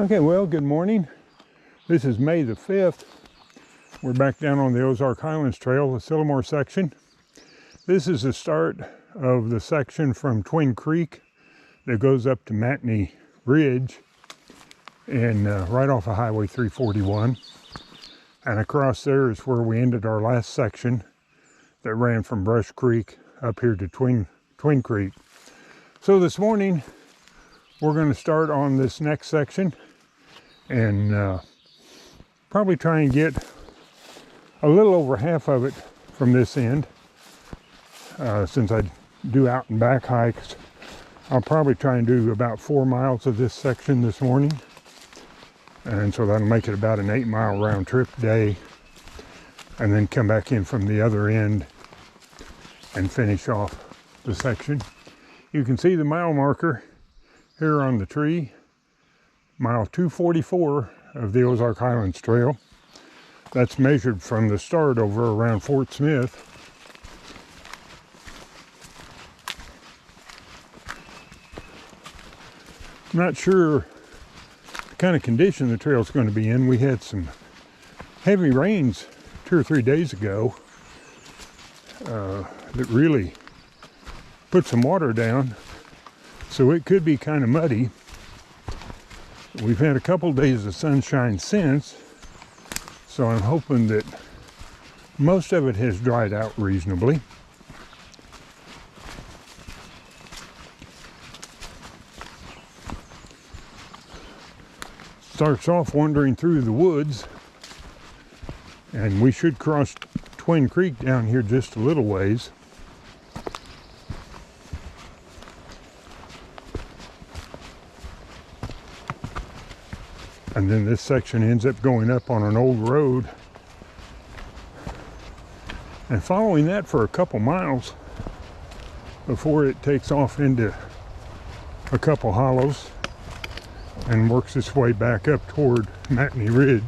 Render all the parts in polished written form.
Okay, well, good morning. This is May the 5th. We're back down on the Ozark Highlands Trail, the Sylamore section. This is the start of the section from Twin Creek that goes up to Matney Ridge and right off of Highway 341. And across there is where we ended our last section that ran from Brush Creek up here to Twin Creek. So this morning, we're going to start on this next section and probably try and get a little over half of it from this end. Since I do out and back hikes, I'll probably try and do about 4 miles of this section this morning. And so that'll make it about an 8-mile round trip day, and then come back in from the other end and finish off the section. You can see the mile marker here on the tree, mile 244 of the Ozark Highlands Trail. That's measured from the start over around Fort Smith. I'm not sure the kind of condition the trail's going to be in. We had some heavy rains 2 or 3 days ago that really put some water down, so it could be kind of muddy. We've had a couple days of sunshine since, so I'm hoping that most of it has dried out reasonably. Starts off wandering through the woods, and we should cross Twin Creek down here just a little ways. And then this section ends up going up on an old road. And following that for a couple miles before it takes off into a couple hollows and works its way back up toward Matney Ridge.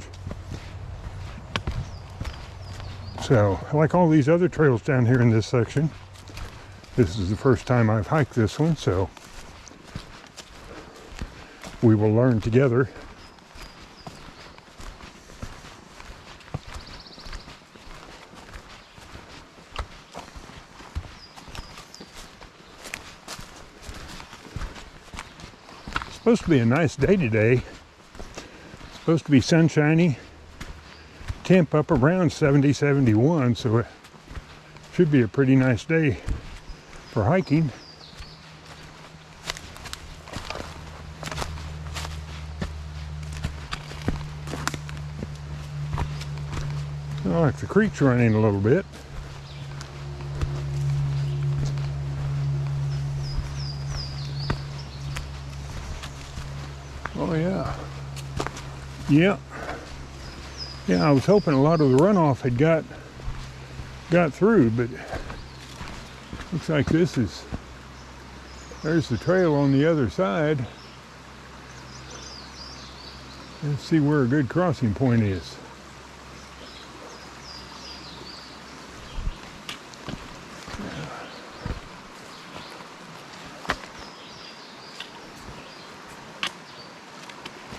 So, like all these other trails down here in this section, this is the first time I've hiked this one, so we will learn together. Supposed to be a nice day today. Supposed to be sunshiny. Temp up around 70, 71, so it should be a pretty nice day for hiking. Oh, like the creek's running a little bit. Oh yeah. Yeah, I was hoping a lot of the runoff had got through, but looks like there's the trail on the other side. Let's see where a good crossing point is.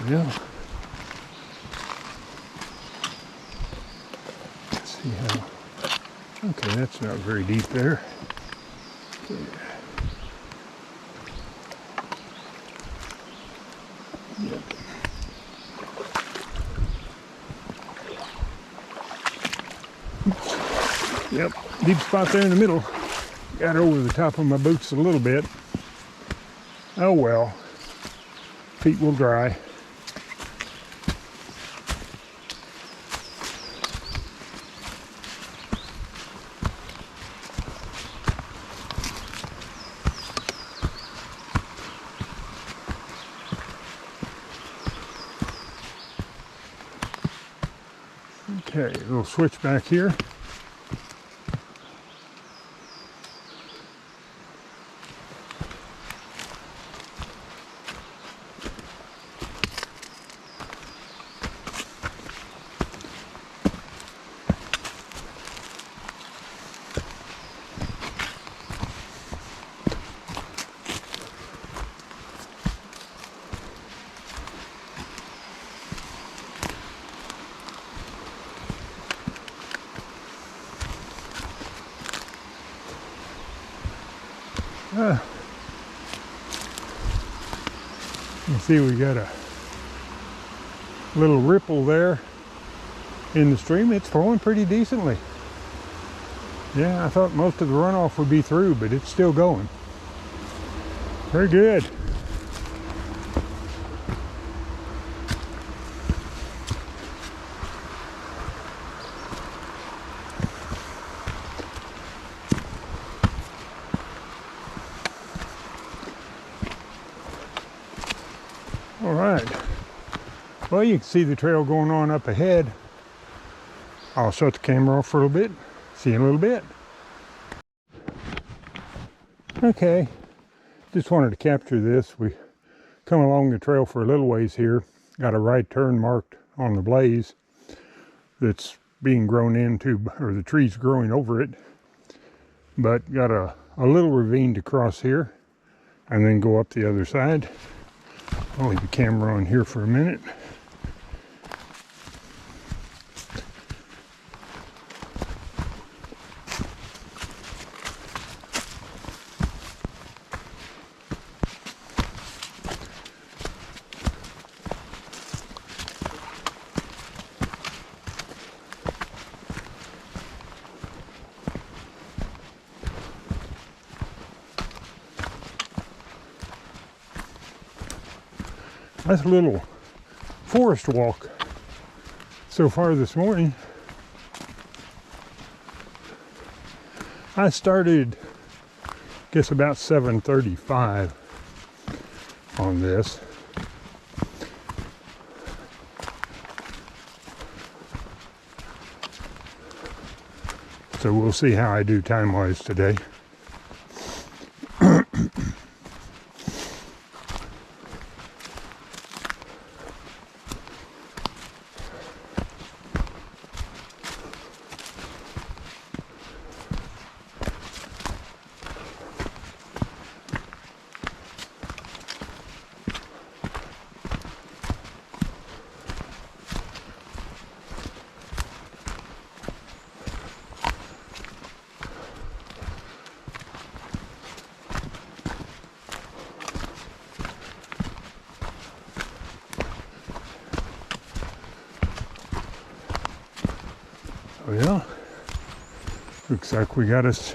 Yeah. Let's see how. Okay, that's not very deep there. Okay. Yep, deep spot there in the middle. Got over the top of my boots a little bit. Oh well, feet will dry. Okay, we'll switch back here. You see we got a little ripple there in the stream. It's flowing pretty decently. Yeah, I thought most of the runoff would be through, but it's still going. Very good. All right. Well, you can see the trail going on up ahead. I'll shut the camera off for a little bit. See you in a little bit. Okay, just wanted to capture this. We come along the trail for a little ways here. Got a right turn marked on the blaze that's being grown into, or the tree's growing over it. But got a little ravine to cross here and then go up the other side. I'll leave the camera on here for a minute. That's a little forest walk so far this morning. I started, I guess, about 7:35 on this. So we'll see how I do time-wise today. Well, looks like we got us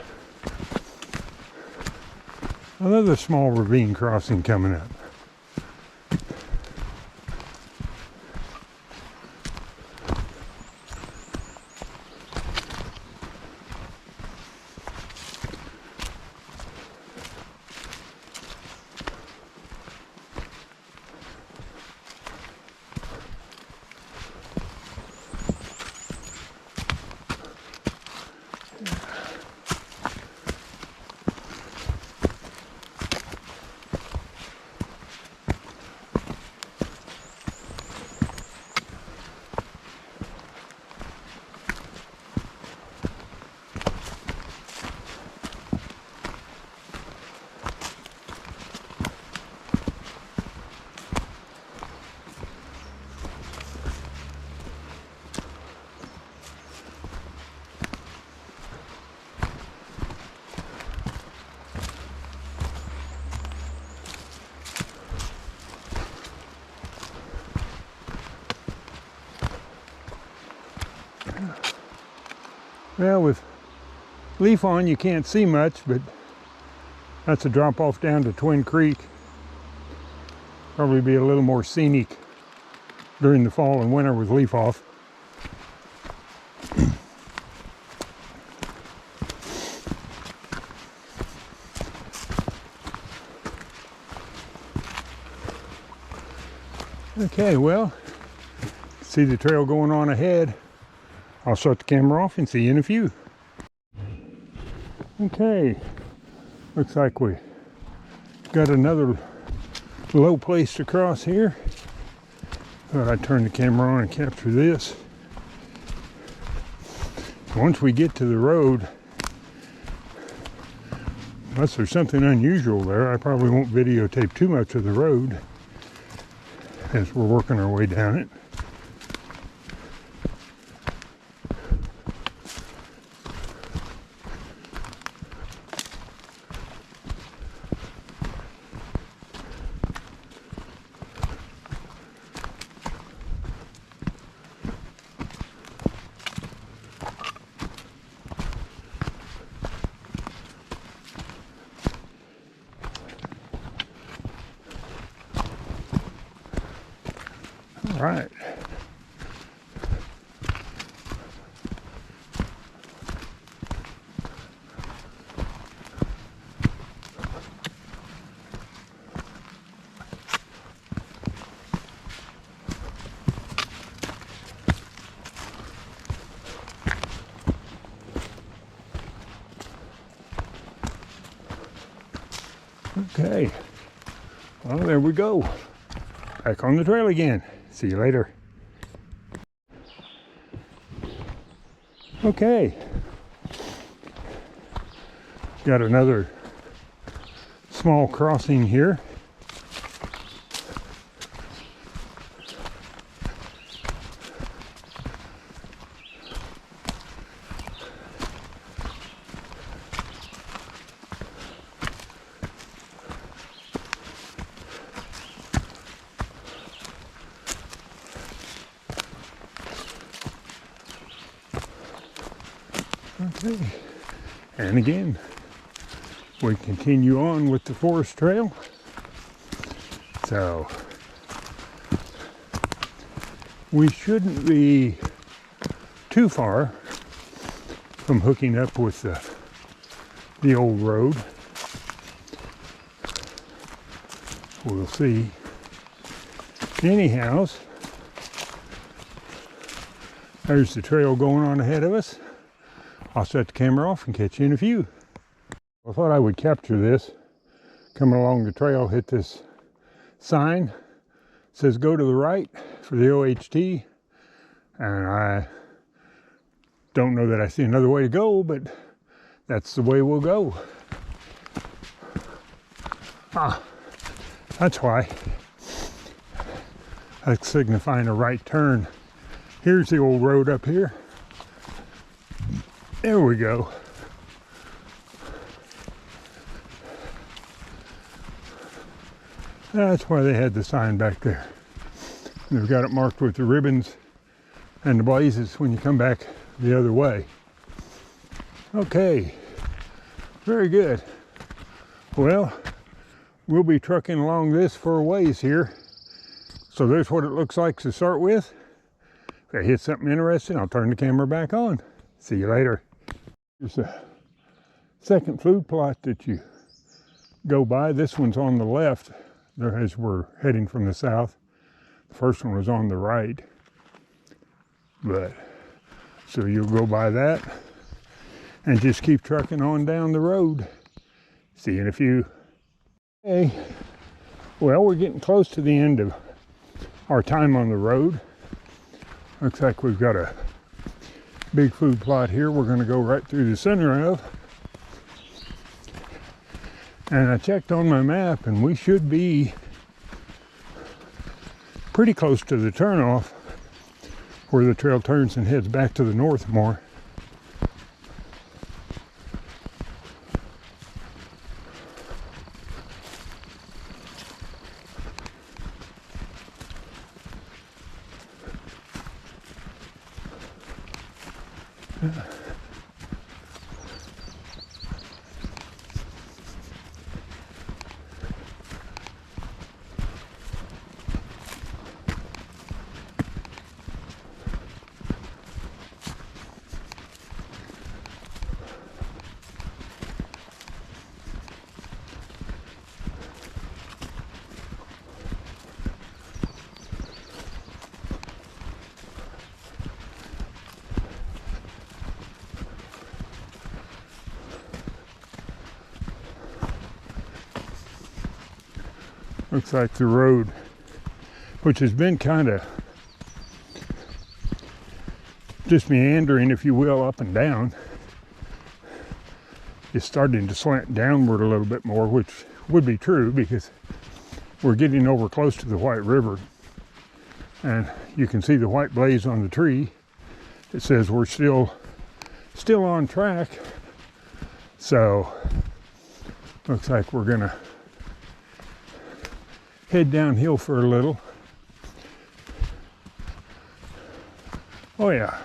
another small ravine crossing coming up. Well, with leaf on, you can't see much, but that's a drop off down to Twin Creek. Probably be a little more scenic during the fall and winter with leaf off. Okay, well, see the trail going on ahead. I'll shut the camera off and see you in a few. Okay, looks like we got another low place to cross here. Thought I'd turn the camera on and capture this. Once we get to the road, unless there's something unusual there, I probably won't videotape too much of the road as we're working our way down it. right. Okay, well, there we go. Back on the trail again. See you later. Okay, got another small crossing here. Okay, and again, we continue on with the forest trail. So, we shouldn't be too far from hooking up with the old road. We'll see. Anyhow, there's the trail going on ahead of us. I'll set the camera off and catch you in a few. I thought I would capture this. Coming along the trail, hit this sign. It says go to the right for the OHT. And I don't know that I see another way to go, but that's the way we'll go. That's why. That's signifying a right turn. Here's the old road up here. There we go. That's why they had the sign back there. They've got it marked with the ribbons and the blazes when you come back the other way. Okay, very good. Well, we'll be trucking along this for a ways here. So there's what it looks like to start with. If I hit something interesting, I'll turn the camera back on. See you later. Here's a second food plot that you go by. This one's on the left as we're heading from the south. The first one was on the right. But so you'll go by that and just keep trucking on down the road. See you in a few. Okay, well, we're getting close to the end of our time on the road. Looks like we've got a big food plot here we're going to go right through the center of. And I checked on my map and we should be pretty close to the turnoff where the trail turns and heads back to the north more. Looks like the road, which has been kind of just meandering, if you will, up and down, is starting to slant downward a little bit more, which would be true because we're getting over close to the White River. And you can see the white blaze on the tree. It says we're still on track. So looks like we're gonna head downhill for a little. Oh yeah,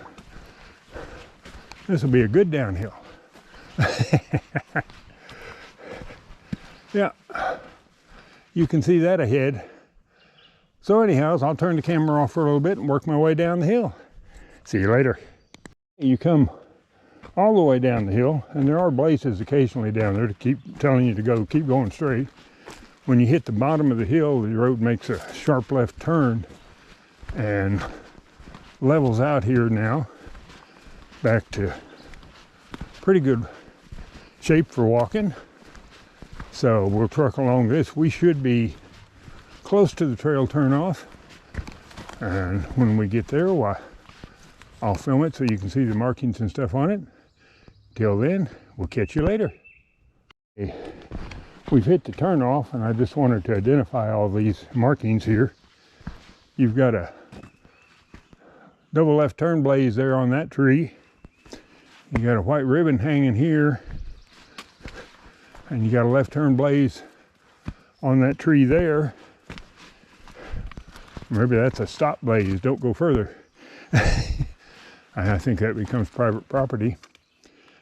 this will be a good downhill. Yeah, you can see that ahead. So anyhow, I'll turn the camera off for a little bit and work my way down the hill. See you later. You come all the way down the hill, and there are blazes occasionally down there to keep telling you to keep going straight. When you hit the bottom of the hill, the road makes a sharp left turn and levels out here now back to pretty good shape for walking. So we'll truck along this. We should be close to the trail turnoff, and when we get there, I'll film it so you can see the markings and stuff on it. Till then, we'll catch you later. Okay. We've hit the turnoff, and I just wanted to identify all these markings here. You've got a double left turn blaze there on that tree. You got a white ribbon hanging here, and you got a left turn blaze on that tree there. Maybe that's a stop blaze, don't go further. I think that becomes private property.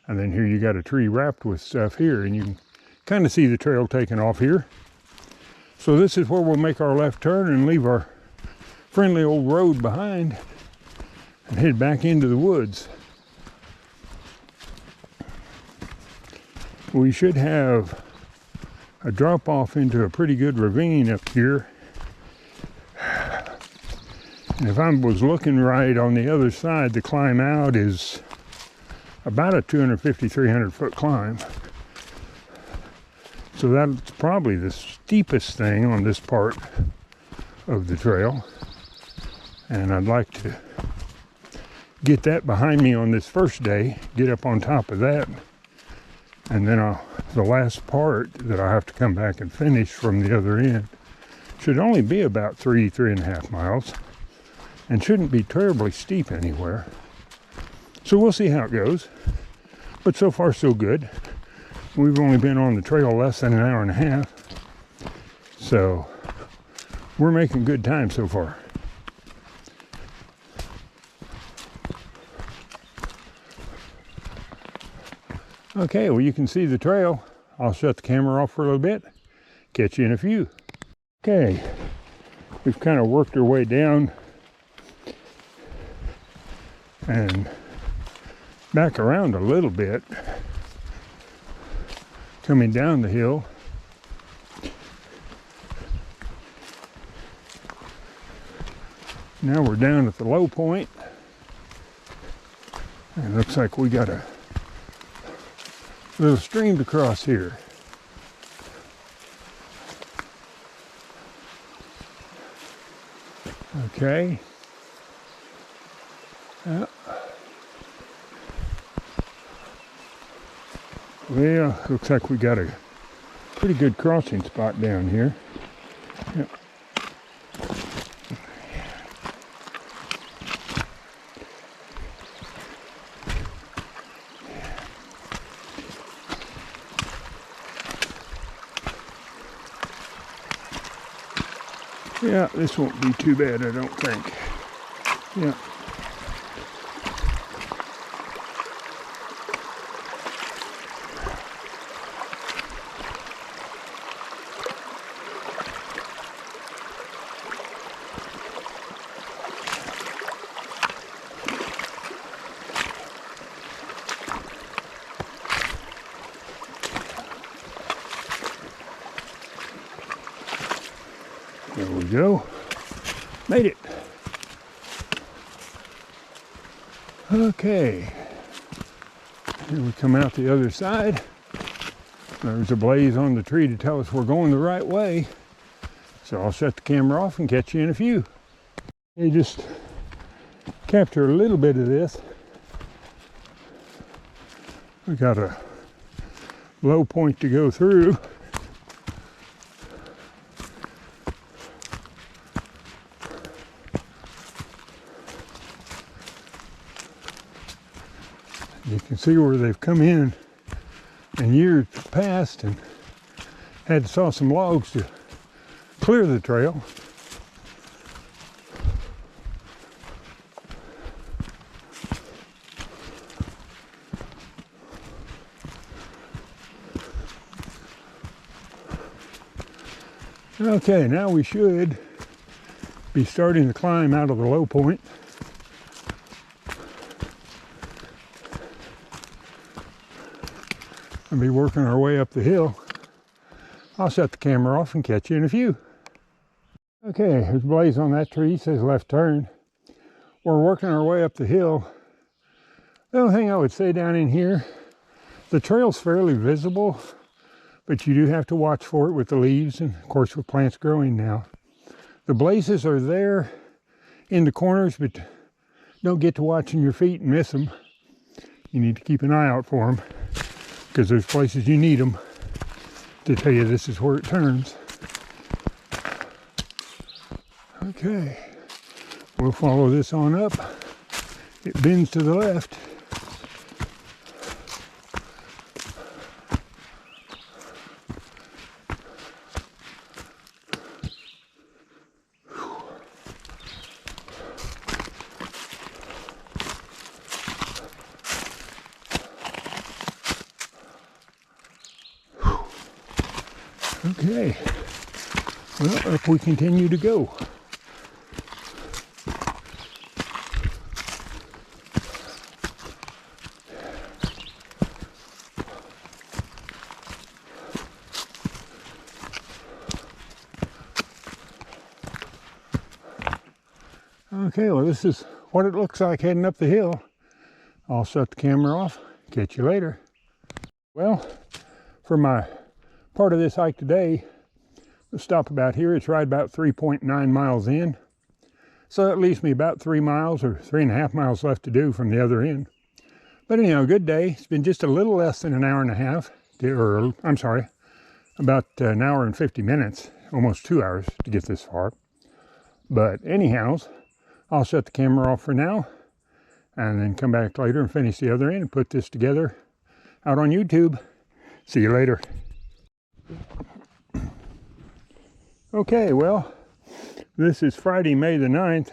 And then here you got a tree wrapped with stuff here, and you can kind of see the trail taking off here. So this is where we'll make our left turn and leave our friendly old road behind and head back into the woods. We should have a drop off into a pretty good ravine up here. And if I was looking right, on the other side, the climb out is about a 250, 300 foot climb. So that's probably the steepest thing on this part of the trail. And I'd like to get that behind me on this first day, get up on top of that. And then the last part that I have to come back and finish from the other end should only be about 3.5 miles, and shouldn't be terribly steep anywhere. So we'll see how it goes. But so far so good. We've only been on the trail less than an hour and a half. So we're making good time so far. Okay, well, you can see the trail. I'll shut the camera off for a little bit. Catch you in a few. Okay, we've kind of worked our way down and back around a little bit, coming down the hill. Now we're down at the low point, and it looks like we got a little stream to cross here. Okay. Well, looks like we got a pretty good crossing spot down here. Yep. Yeah, this won't be too bad, I don't think. Yeah. There we go. Made it. Okay. Here we come out the other side. There's a blaze on the tree to tell us we're going the right way. So I'll shut the camera off and catch you in a few. You just capture a little bit of this. We got a low point to go through. You can see where they've come in years past and had to saw some logs to clear the trail. Okay, now we should be starting to climb out of the low point. And be working our way up the hill. I'll shut the camera off and catch you in a few. Okay, there's a blaze on that tree, says left turn. We're working our way up the hill. The only thing I would say down in here, the trail's fairly visible, but you do have to watch for it with the leaves and of course with plants growing now. The blazes are there in the corners, but don't get to watching your feet and miss them. You need to keep an eye out for them because there's places you need them to tell you this is where it turns. Okay, we'll follow this on up. It bends to the left. Okay, well, up we continue to go. Okay, well, this is what it looks like heading up the hill. I'll shut the camera off. Catch you later. Well, for my part of this hike today, we'll stop about here. It's right about 3.9 miles in. So that leaves me about 3 miles or 3.5 miles left to do from the other end. But anyhow, good day. It's been just a little less than an hour and a half, or I'm sorry, about an hour and 50 minutes, almost 2 hours to get this far. But anyhow, I'll shut the camera off for now and then come back later and finish the other end and put this together out on YouTube. See you later. Okay, well, this is Friday, May the 9th,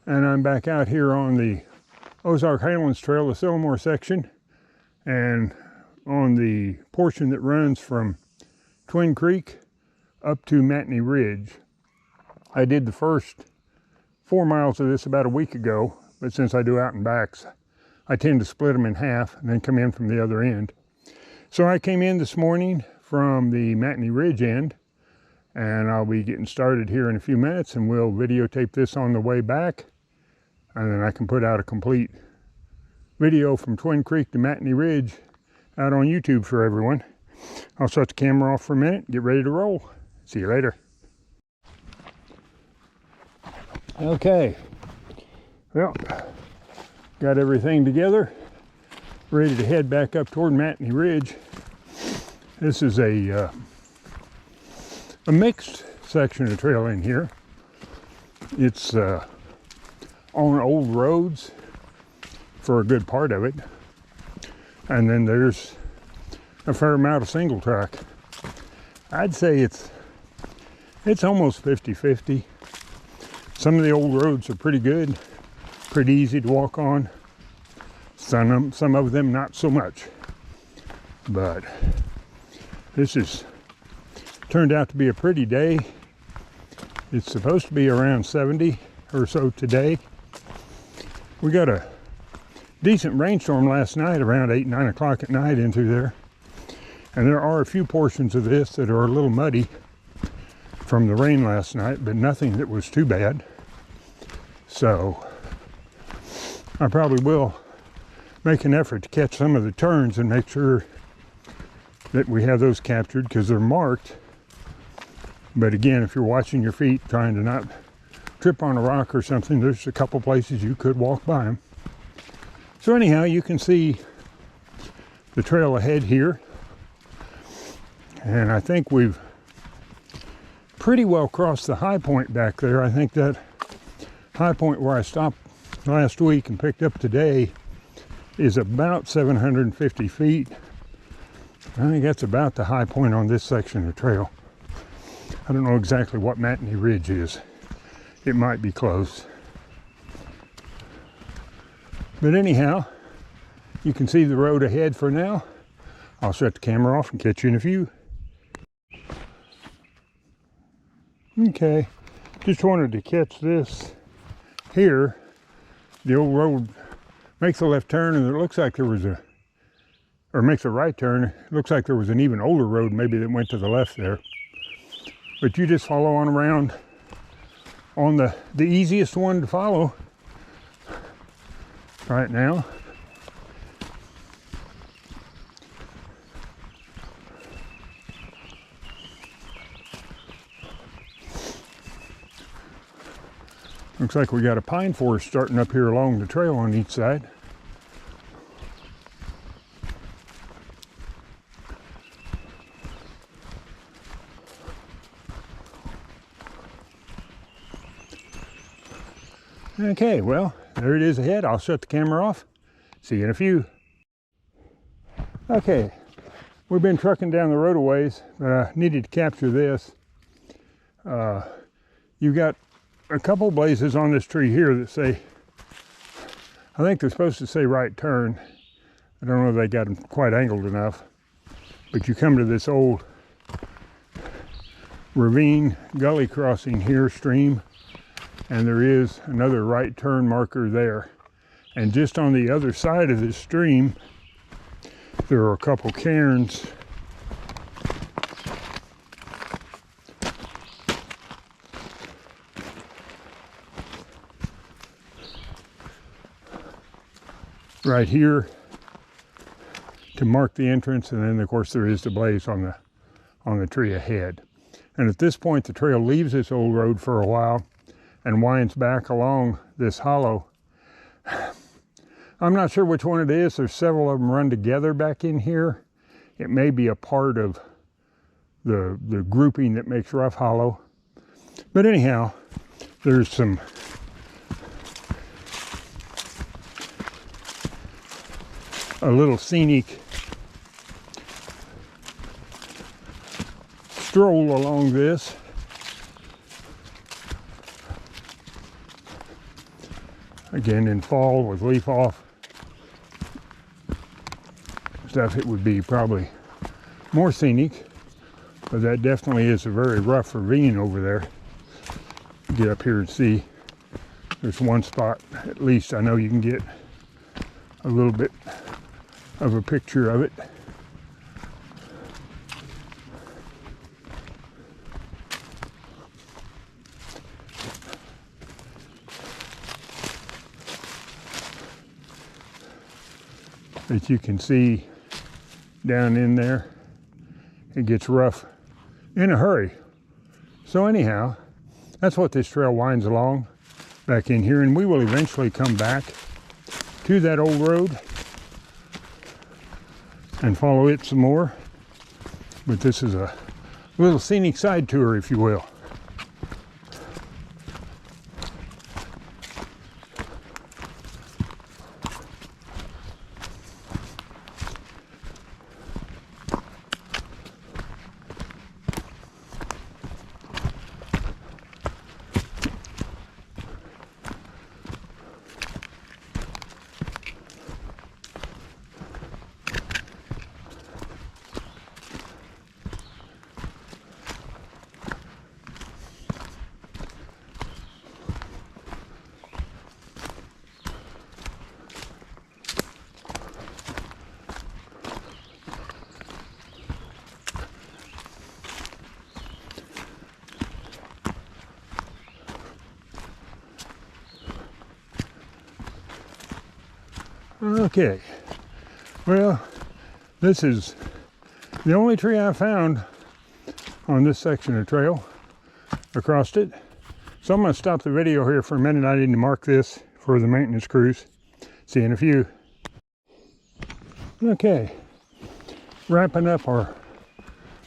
and I'm back out here on the Ozark Highlands Trail, the Sylamore section, and on the portion that runs from Twin Creek up to Matney Ridge. I did the first 4 miles of this about a week ago, but since I do out and backs, I tend to split them in half and then come in from the other end. So I came in this morning from the Matney Ridge end, and I'll be getting started here in a few minutes, and we'll videotape this on the way back, and then I can put out a complete video from Twin Creek to Matney Ridge out on YouTube for everyone. I'll shut the camera off for a minute, get ready to roll. See you later. Okay, well, got everything together, ready to head back up toward Matney Ridge. This is a mixed section of trail in here. It's on old roads for a good part of it, and then there's a fair amount of single track. I'd say it's almost 50-50. Some of the old roads are pretty good, pretty easy to walk on. Some of them not so much. But this has turned out to be a pretty day. It's supposed to be around 70 or so today. We got a decent rainstorm last night around 8-9 o'clock at night into there. And there are a few portions of this that are a little muddy from the rain last night, but nothing that was too bad. So I probably will make an effort to catch some of the turns and make sure that we have those captured because they're marked. But again, if you're watching your feet, trying to not trip on a rock or something, there's a couple places you could walk by them. So anyhow, you can see the trail ahead here. And I think we've pretty well crossed the high point back there. I think that high point where I stopped last week and picked up today is about 750 feet. I think that's about the high point on this section of trail. I don't know exactly what Matney Ridge is. It might be close. But anyhow, you can see the road ahead for now. I'll shut the camera off and catch you in a few. Okay, Just wanted to catch this here. The old road makes a left turn, and it looks like there was or makes a right turn. It looks like there was an even older road maybe that went to the left there. But you just follow on around on the easiest one to follow right now. Looks like we got a pine forest starting up here along the trail on each side. Okay, well, there it is ahead. I'll shut the camera off. See you in a few. Okay, we've been trucking down the road a ways, but I needed to capture this. You've got a couple blazes on this tree here that say, I think they're supposed to say right turn. I don't know if they got them quite angled enough, but you come to this old ravine gully crossing here, stream, and there is another right turn marker there. And just on the other side of this stream, there are a couple cairns. Right here to mark the entrance, and then of course there is the blaze on the tree ahead. And at this point the trail leaves this old road for a while and winds back along this hollow. I'm not sure which one it is. There's several of them run together back in here. It may be a part of the grouping that makes Rough Hollow. But anyhow, there's some a little scenic stroll along this. Again, in fall with leaf off stuff, it would be probably more scenic, but that definitely is a very rough ravine over there. Get up here and see. There's one spot, at least I know you can get a little bit of a picture of it. That you can see down in there. It gets rough in a hurry. So anyhow, that's what this trail winds along back in here, and we will eventually come back to that old road and follow it some more. But this is a little scenic side tour, if you will. Okay, well, this is the only tree I found on this section of trail across it. So I'm going to stop the video here for a minute. I need to mark this for the maintenance crews. See you in a few. Okay, wrapping up our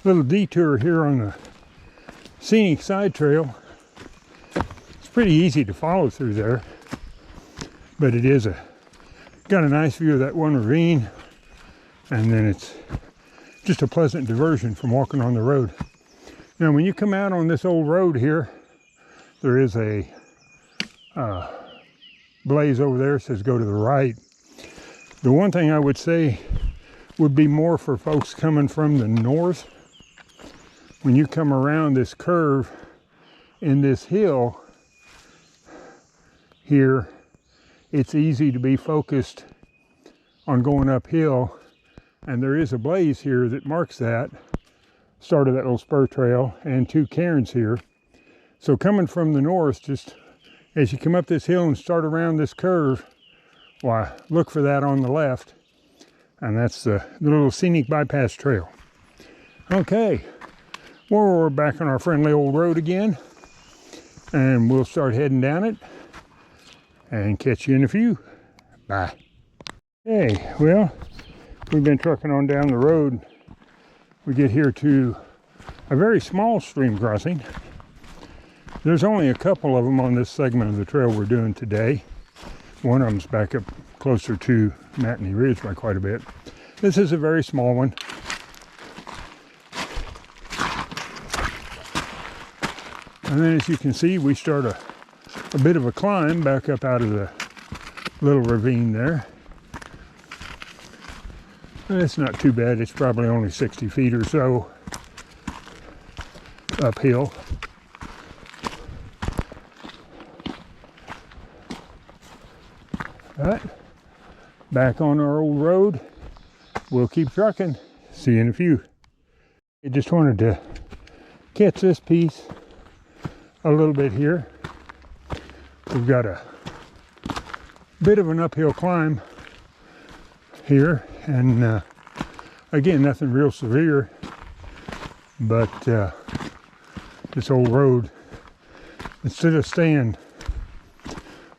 little detour here on the scenic side trail. It's pretty easy to follow through there, but it is got a nice view of that one ravine, and then it's just a pleasant diversion from walking on the road. Now when you come out on this old road here, there is a blaze over there. It says go to the right. The one thing I would say would be more for folks coming from the north. When you come around this curve in this hill here, it's easy to be focused on going uphill, and there is a blaze here that marks that start of that little spur trail, and 2 cairns here. So coming from the north, just as you come up this hill and start around this curve, why, look for that on the left, and that's the little scenic bypass trail. Okay, well, we're back on our friendly old road again, and we'll start heading down it and catch you in a few. Bye. Hey, well, we've been trucking on down the road. We get here to a very small stream crossing. There's only a couple of them on this segment of the trail we're doing today. One of them's back up closer to Matney Ridge by quite a bit. This is a very small one. And then as you can see, we start a bit of a climb back up out of the little ravine there. It's not too bad. It's probably only 60 feet or so uphill. But back on our old road, we'll keep trucking. See you in a few. I just wanted to catch this piece a little bit here. We've got a bit of an uphill climb here, and again, nothing real severe, but this old road, instead of staying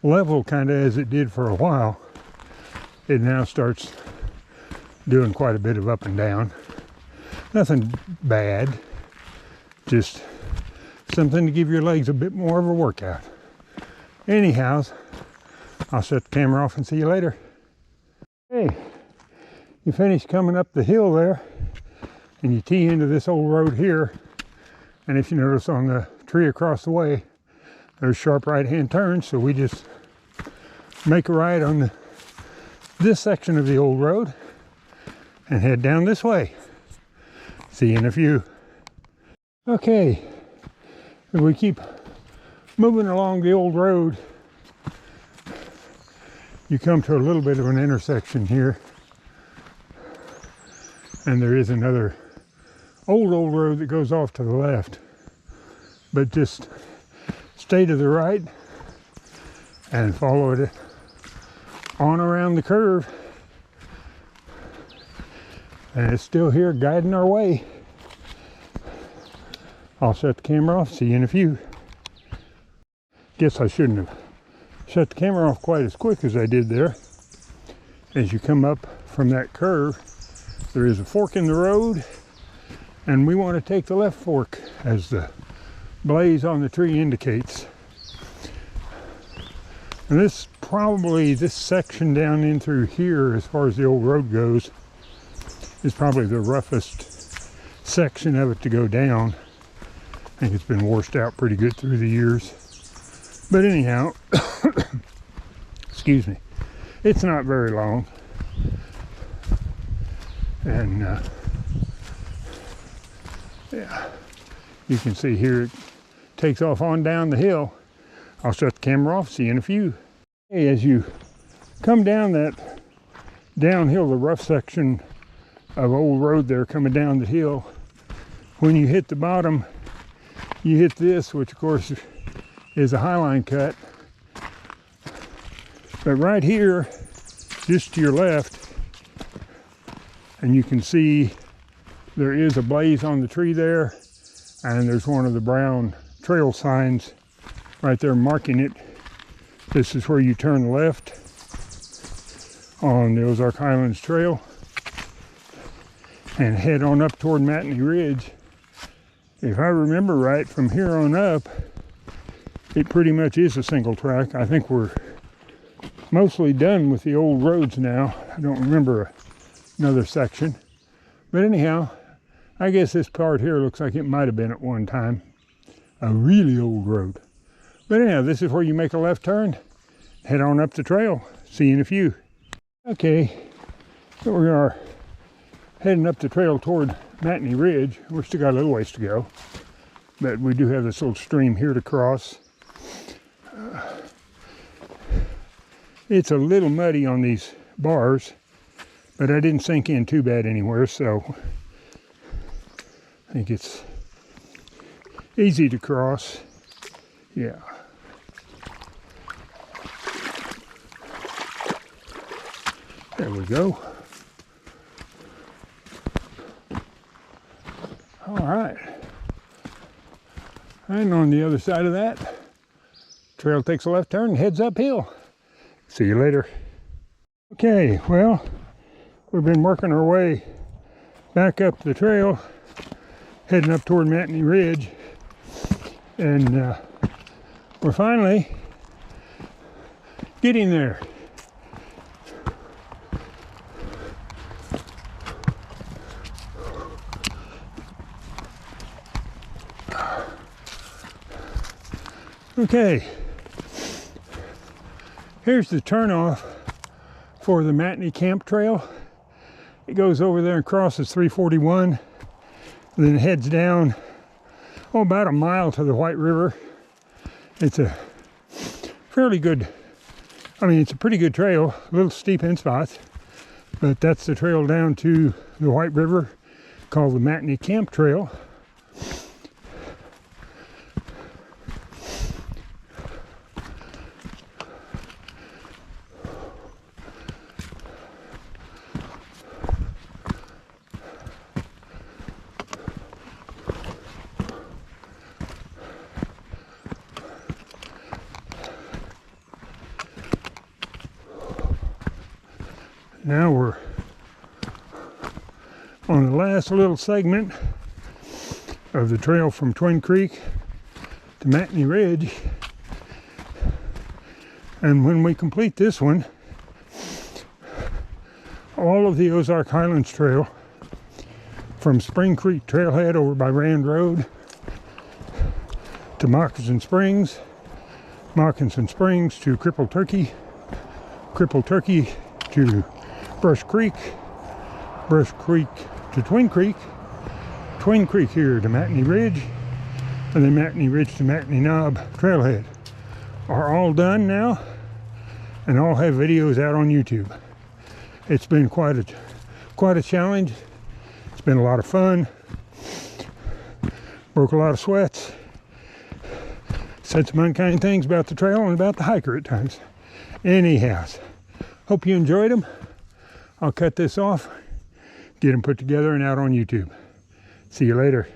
level kind of as it did for a while, it now starts doing quite a bit of up and down. Nothing bad, just something to give your legs a bit more of a workout. Anyhow, I'll shut the camera off and see you later. Hey, you finish coming up the hill there, and you tee into this old road here, and if you notice on the tree across the way, there's sharp right-hand turns, so we just make a right on this section of the old road and head down this way. See you in a few. Okay, if we keep moving along the old road, you come to a little bit of an intersection here, and there is another old road that goes off to the left, but just stay to the right and follow it on around the curve, and it's still here guiding our way. I'll shut the camera off. See you in a few. Guess I shouldn't have shut the camera off quite as quick as I did there. As you come up from that curve, there is a fork in the road, and we want to take the left fork as the blaze on the tree indicates. And this section down in through here, as far as the old road goes, is probably the roughest section of it to go down. I think it's been washed out pretty good through the years. But anyhow, excuse me, it's not very long. And yeah, you can see here it takes off on down the hill. I'll shut the camera off. See you in a few. Hey, as you come down that downhill, the rough section of old road there coming down the hill, when you hit the bottom, you hit this, which of course is a highline cut. But right here, just to your left, and you can see there is a blaze on the tree there, and there's one of the brown trail signs right there marking it. This is where you turn left on the Ozark Highlands trail and head on up toward Matney Ridge. If I remember right, from here on up, it pretty much is a single track. I think we're mostly done with the old roads now. I don't remember another section. But anyhow, I guess this part here looks like it might have been at one time a really old road. But anyhow, this is where you make a left turn, head on up the trail. See you in a few. Okay, so we are heading up the trail toward Matney Ridge. We've still got a little ways to go. but we do have this little stream here to cross. It's a little muddy on these bars, but I didn't sink in too bad anywhere, so I think it's easy to cross. Yeah. There we go. All right. And on the other side of that, trail takes a left turn and heads uphill. See you later. Okay, well, we've been working our way back up the trail, heading up toward Matney Ridge, and we're finally getting there. Okay, here's the turnoff for the Matney Camp Trail. It goes over there and crosses 341, and then it heads down, about a mile to the White River. It's a fairly good, it's a pretty good trail, a little steep in spots, but that's the trail down to the White River, called the Matney Camp Trail. Now we're on the last little segment of the trail from Twin Creek to Matney Ridge. And when we complete this one, all of the Ozark Highlands Trail from Spring Creek Trailhead over by Rand Road to Moccasin Springs, Moccasin Springs to Crippled Turkey to Brush Creek to Twin Creek here to Matney Ridge, and then Matney Ridge to Matney Knob Trailhead are all done now, and all have videos out on YouTube. It's been quite a challenge. It's been a lot of fun. Broke a lot of sweats. Said some unkind things about the trail and about the hiker at times. Anyhow, hope you enjoyed them. I'll cut this off, get them put together and out on YouTube. See you later.